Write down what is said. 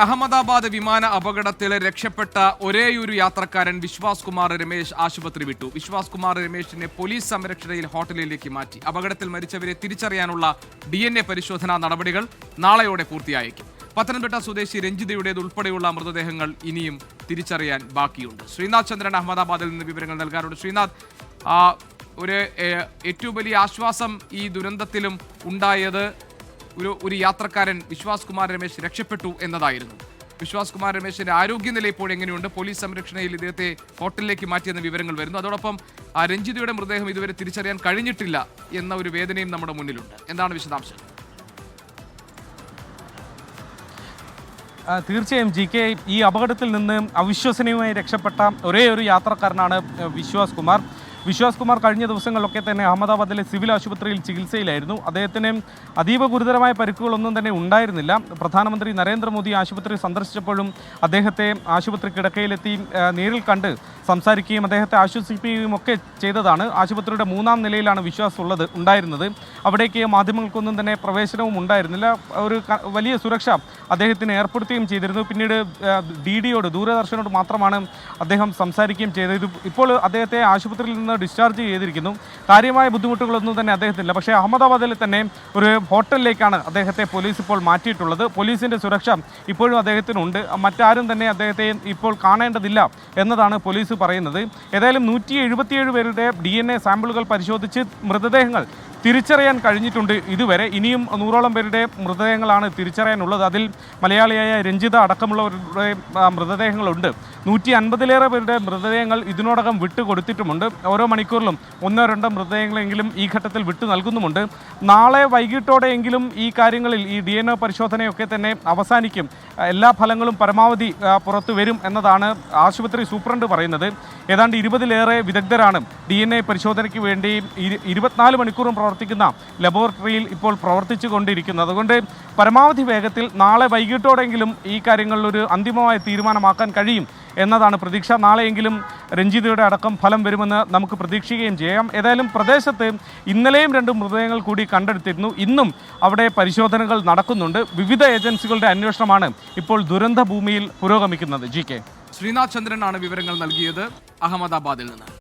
അഹമ്മദാബാദ് വിമാന അപകടത്തിൽ രക്ഷപ്പെട്ട ഒരേയൊരു യാത്രക്കാരൻ വിശ്വാസ് കുമാർ രമേശ് ആശുപത്രി വിട്ടു. വിശ്വാസ് കുമാർ രമേശിനെ പോലീസ് സംരക്ഷണയിൽ ഹോട്ടലിലേക്ക് മാറ്റി. അപകടത്തിൽ മരിച്ചവരെ തിരിച്ചറിയാനുള്ള DNA പരിശോധനാ നടപടികൾ നാളെയോടെ പൂർത്തിയായേക്കും. പത്തനംതിട്ട സ്വദേശി രഞ്ജിതയുടേതുൾപ്പെടെയുള്ള മൃതദേഹങ്ങൾ ഇനിയും തിരിച്ചറിയാൻ ബാക്കിയുണ്ട്. ശ്രീനാഥ് ചന്ദ്രൻ അഹമ്മദാബാദിൽ നിന്ന് വിവരങ്ങൾ നൽകാറുണ്ട്. ശ്രീനാഥ്, ഒരു ഏറ്റവും വലിയ ആശ്വാസം ഈ ദുരന്തത്തിലും ഉണ്ടായത് ഒരു യാത്രക്കാരൻ വിശ്വാസ് കുമാർ രമേശ് രക്ഷപ്പെട്ടു എന്നതായിരുന്നു. വിശ്വാസ് കുമാർ രമേശിന്റെ ആരോഗ്യനില ഇപ്പോൾ എങ്ങനെയുണ്ട്? പോലീസ് സംരക്ഷണയിൽ ഇദ്ദേഹത്തെ ഹോട്ടലിലേക്ക് മാറ്റിയെന്ന വിവരങ്ങൾ വരുന്നു. അതോടൊപ്പം രഞ്ജിതയുടെ മൃതദേഹം ഇതുവരെ തിരിച്ചറിയാൻ കഴിഞ്ഞിട്ടില്ല എന്ന ഒരു വേദനയും നമ്മുടെ മുന്നിലുണ്ട്. എന്താണ് വിശദാംശം? തീർച്ചയായും GK, ഈ അപകടത്തിൽ നിന്ന് അവിശ്വസനീയമായി രക്ഷപ്പെട്ട ഒരേ ഒരു യാത്രക്കാരനാണ് വിശ്വാസ് കുമാർ. വിശ്വാസ് കുമാർ കഴിഞ്ഞ ദിവസങ്ങളിലൊക്കെ തന്നെ അഹമ്മദാബാദിലെ സിവിൽ ആശുപത്രിയിൽ ചികിത്സയിലായിരുന്നു. അദ്ദേഹത്തിന് അതീവ ഗുരുതരമായ പരിക്കുകളൊന്നും തന്നെ ഉണ്ടായിരുന്നില്ല. പ്രധാനമന്ത്രി നരേന്ദ്രമോദി ആശുപത്രി സന്ദർശിച്ചപ്പോഴും അദ്ദേഹത്തെ ആശുപത്രി കിടക്കയിലെത്തി നേരിൽ കണ്ട് സംസാരിക്കുകയും അദ്ദേഹത്തെ ആശ്വസിപ്പിക്കുകയും ഒക്കെ ചെയ്തതാണ്. ആശുപത്രിയുടെ 3ാം നിലയിലാണ് വിശ്വാസ് ഉണ്ടായിരുന്നത്. അവിടേക്ക് മാധ്യമങ്ങൾക്കൊന്നും തന്നെ പ്രവേശനവും ഉണ്ടായിരുന്നില്ല. ഒരു വലിയ സുരക്ഷ അദ്ദേഹത്തിന് ഏർപ്പെടുത്തുകയും ചെയ്തിരുന്നു. പിന്നീട് DDയോട്, ദൂരദർശനോട് മാത്രമാണ് അദ്ദേഹം സംസാരിക്കുകയും ചെയ്തത്. ഇപ്പോൾ അദ്ദേഹത്തെ ആശുപത്രിയിൽ നിന്ന് ഡിസ്ചാർജ് ചെയ്തിരിക്കുന്നു. കാര്യമായ ബുദ്ധിമുട്ടുകളൊന്നും തന്നെ അദ്ദേഹത്തിനില്ല. പക്ഷേ അഹമ്മദാബാദിൽ തന്നെ ഒരു ഹോട്ടലിലേക്കാണ് അദ്ദേഹത്തെ പോലീസ് ഇപ്പോൾ മാറ്റിയിട്ടുള്ളത്. പോലീസിൻ്റെ സുരക്ഷ ഇപ്പോഴും അദ്ദേഹത്തിനുണ്ട്. മറ്റാരും തന്നെ അദ്ദേഹത്തെ ഇപ്പോൾ കാണേണ്ടതില്ല എന്നതാണ് പോലീസ് പറയുന്നത്. ഏതായാലും 177 പേരുടെ DNA സാമ്പിളുകൾ പരിശോധിച്ച് മൃതദേഹങ്ങൾ തിരിച്ചറിയാൻ കഴിഞ്ഞിട്ടുണ്ട് ഇതുവരെ. ഇനിയും 100ഓളം പേരുടെ മൃതദേഹങ്ങളാണ് തിരിച്ചറിയാനുള്ളത്. അതിൽ മലയാളിയായ രഞ്ജിത അടക്കമുള്ളവരുടെ മൃതദേഹങ്ങളുണ്ട്. 150ലേറെ പേരുടെ മൃതദേഹങ്ങൾ ഇതിനോടകം വിട്ടുകൊടുത്തിട്ടുമുണ്ട്. ഓരോ മണിക്കൂറിലും 1-2 മൃതദേഹങ്ങളെങ്കിലും ഈ ഘട്ടത്തിൽ വിട്ടു നൽകുന്നുമുണ്ട്. നാളെ വൈകിട്ടോടെയെങ്കിലും ഈ കാര്യങ്ങളിൽ ഈ DNA പരിശോധനയൊക്കെ തന്നെ അവസാനിക്കും. എല്ലാ ഫലങ്ങളും പരമാവധി പുറത്തു വരും എന്നതാണ് ആശുപത്രി സൂപ്രണ്ട് പറയുന്നത്. ഏതാണ്ട് 20ലേറെ വിദഗ്ധരാണ് DNA പരിശോധനയ്ക്ക് വേണ്ടി 24 മണിക്കൂറും പ്രവർത്തിക്കുന്ന ലബോറട്ടറിയിൽ ഇപ്പോൾ പ്രവർത്തിച്ചു കൊണ്ടിരിക്കുന്നത്. അതുകൊണ്ട് പരമാവധി വേഗത്തിൽ നാളെ വൈകിട്ടോടെങ്കിലും ഈ കാര്യങ്ങളിൽ ഒരു അന്തിമമായ തീരുമാനമാക്കാൻ കഴിയും എന്നതാണ് പ്രതീക്ഷ. നാളെയെങ്കിലും രഞ്ജിതയുടെ അടക്കം ഫലം വരുമെന്ന് നമുക്ക് പ്രതീക്ഷിക്കുകയും ചെയ്യാം. ഏതായാലും പ്രദേശത്ത് ഇന്നലെയും 2 മൃതദേഹങ്ങൾ കൂടി കണ്ടെടുത്തിരുന്നു. ഇന്നും അവിടെ പരിശോധനകൾ നടക്കുന്നുണ്ട്. വിവിധ ഏജൻസികളുടെ അന്വേഷണമാണ് ഇപ്പോൾ ദുരന്ത ഭൂമിയിൽ പുരോഗമിക്കുന്നത്. GK. ശ്രീനാഥ് ചന്ദ്രനാണ് വിവരങ്ങൾ നൽകിയത് അഹമ്മദാബാദിൽ നിന്ന്.